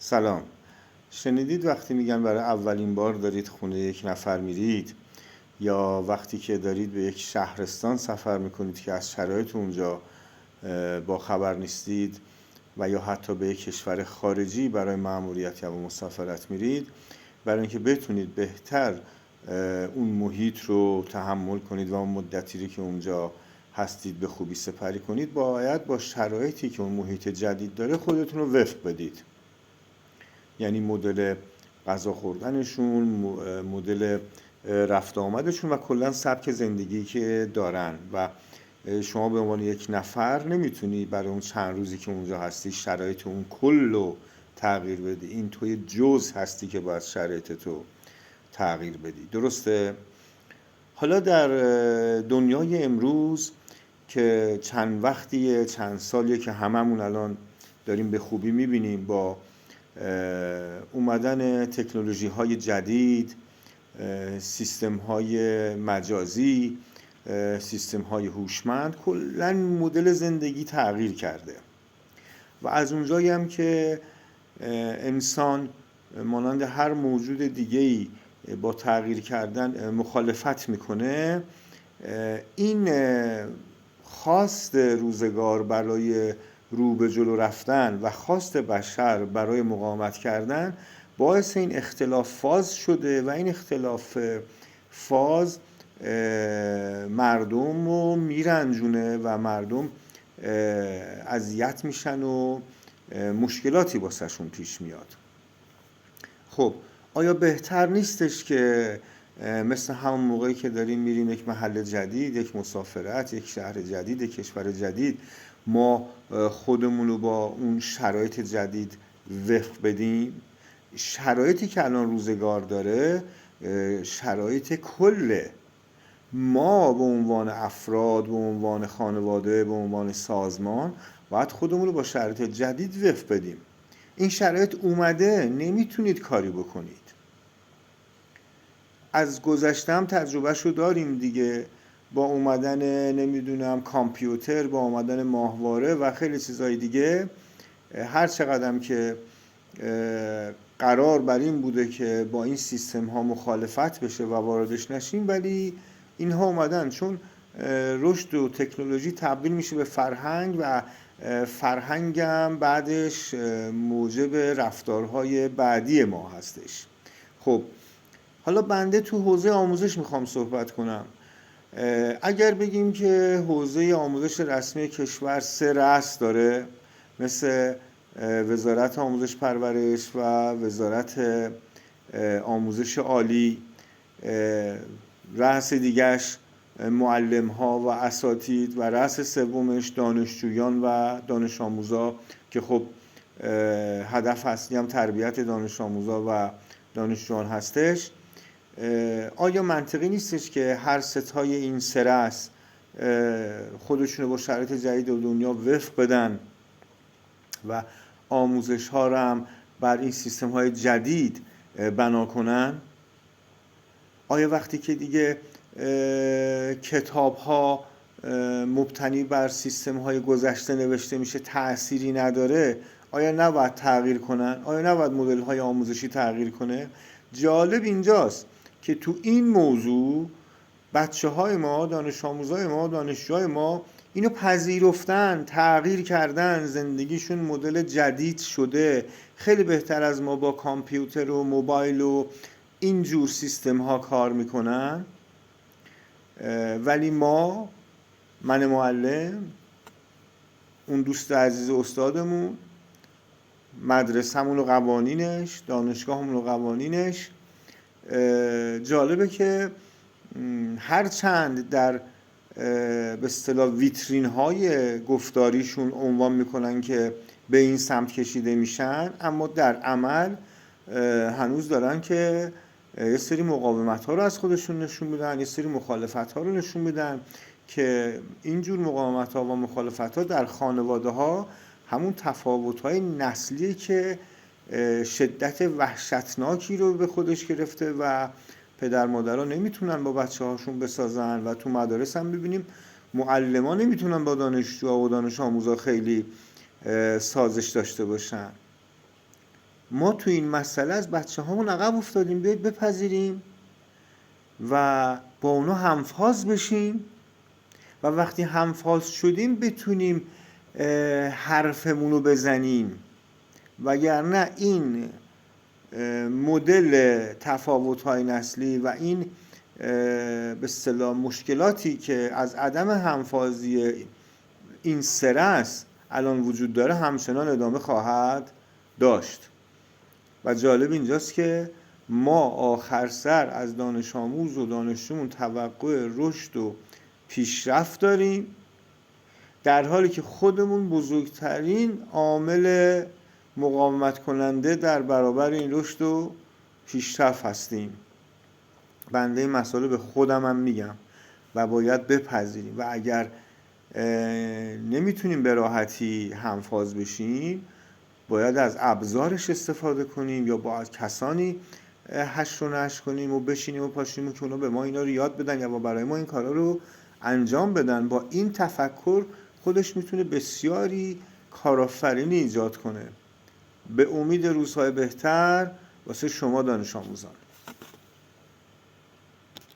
سلام. شنیدید وقتی میگن برای اولین بار دارید خونه یک نفر میرید، یا وقتی که دارید به یک شهرستان سفر میکنید که از شرایط اونجا با خبر نیستید، و یا حتی به یک کشور خارجی برای مأموریت یا مسافرت میرید، برای اینکه بتونید بهتر اون محیط رو تحمل کنید و اون مدتی که اونجا هستید به خوبی سپری کنید، باید با شرایطی که اون محیط جدید داره خودتون رو وفق بدید. یعنی مدل غذا خوردنشون، مدل رفت آمدشون و کلا سبک زندگی که دارن. و شما به عنوان یک نفر نمیتونی برای اون چند روزی که اونجا هستی شرایط اون کل رو تغییر بدی. این توی جز هستی که باید شرایط تو تغییر بدی. درسته؟ حالا در دنیای امروز که چند وقتیه، چند سالیه که هممون الان داریم به خوبی میبینیم، با اومدن تکنولوژی های جدید، سیستم های مجازی، سیستم های هوشمند، کلاً مدل زندگی تغییر کرده. و از اونجایی هم که انسان مانند هر موجود دیگه‌ای با تغییر کردن مخالفت میکنه، این خواست روزگار برای رو به جلو رفتن و خواست بشر برای مقاومت کردن باعث این اختلاف فاز شده، و این اختلاف فاز مردم رو میرنجونه و مردم اذیت میشن و مشکلاتی واسهشون پیش میاد. خب آیا بهتر نیستش که مثل همون موقعی که داریم میریم یک محل جدید، یک مسافرت، یک شهر جدید، یک کشور جدید، ما خودمون رو با اون شرایط جدید وفق بدیم؟ شرایطی که الان روزگار داره شرایط کله. ما به عنوان افراد، به عنوان خانواده، به عنوان سازمان باید خودمون رو با شرایط جدید وفق بدیم. این شرایط اومده، نمیتونید کاری بکنید. از گذشته هم تجربهشو داریم دیگه، با اومدن نمیدونم کامپیوتر، با اومدن ماهواره و خیلی چیزهای دیگه. هر چقدرم که قرار بر این بوده که با این سیستم ها مخالفت بشه و واردش نشیم، ولی اینها اومدن، چون رشد و تکنولوژی تبدیل میشه به فرهنگ و فرهنگم بعدش موجب رفتارهای بعدی ما هستش. خب حالا بنده تو حوزه آموزش میخوام صحبت کنم. اگر بگیم که حوزه آموزش رسمی کشور 3 رأس داره، مثل وزارت آموزش پرورش و وزارت آموزش عالی، رأس دیگش معلم ها و اساتید، و رأس سومش دانشجویان و دانش آموزا که خب هدف اصلی هم تربیت دانش آموزا و دانشجویان هستش. آیا منطقی نیستش که هر ستای این 3 رأس خودشونو با شرایط جدید دنیا وفق بدن و آموزش ها رو هم بر این سیستم های جدید بنا کنن؟ آیا وقتی که دیگه کتاب ها مبتنی بر سیستم های گذشته نوشته میشه تأثیری نداره، آیا نباید تغییر کنن؟ آیا نباید مدل های آموزشی تغییر کنه؟ جالب اینجاست که تو این موضوع بچه های ما، دانش آموزای ما، دانشجوهای ما اینو پذیرفتن، تغییر کردن، زندگیشون مدل جدید شده، خیلی بهتر از ما با کامپیوتر و موبایل و اینجور سیستم ها کار میکنن. ولی ما، من معلم، اون دوست عزیز استادمون، مدرسه‌مون و قوانینش، دانشگاهمون و قوانینش، جالبه که هر چند در به اصطلاح ویترین های گفتاریشون عنوان میکنن که به این سمت کشیده میشن، اما در عمل هنوز دارن که یه سری مقاومت ها رو از خودشون نشون میدن، یه سری مخالفت ها رو نشون میدن که اینجور مقاومت ها و مخالفت ها در خانواده ها همون تفاوت های نسلیه که شدت وحشتناکی رو به خودش گرفته و پدر مادرها نمیتونن با بچه هاشون بسازن، و تو مدارس هم ببینیم معلمان نمیتونن با دانشجوها و دانش آموزا خیلی سازش داشته باشن. ما تو این مسئله از بچه هامون عقب افتادیم. بیاید بپذیریم و با اونا همفاز بشیم و وقتی همفاز شدیم بتونیم حرفمون رو بزنیم. وگرنه این مدل تفاوت‌های نسلی و این به اصطلاح مشکلاتی که از عدم همفازی این سرس الان وجود داره همچنان ادامه خواهد داشت. و جالب اینجاست که ما آخر سر از دانش آموز و دانشجومون توقع رشد و پیشرفت داریم، در حالی که خودمون بزرگترین عامل مقاومت کننده در برابر این رشد و پیشرفت هستیم. بنده این مسئله به خودم هم میگم و باید بپذیریم و اگر نمیتونیم به راحتی همفاز بشیم باید از ابزارش استفاده کنیم یا با کسانی حشر و نشر کنیم و بشینیم و پاشیم که اونا به ما اینا رو یاد بدن یا برای ما این کارا رو انجام بدن. با این تفکر خودش میتونه بسیاری کارآفرینی ایجاد کنه. به امید روزهای بهتر واسه شما دانش آموزان.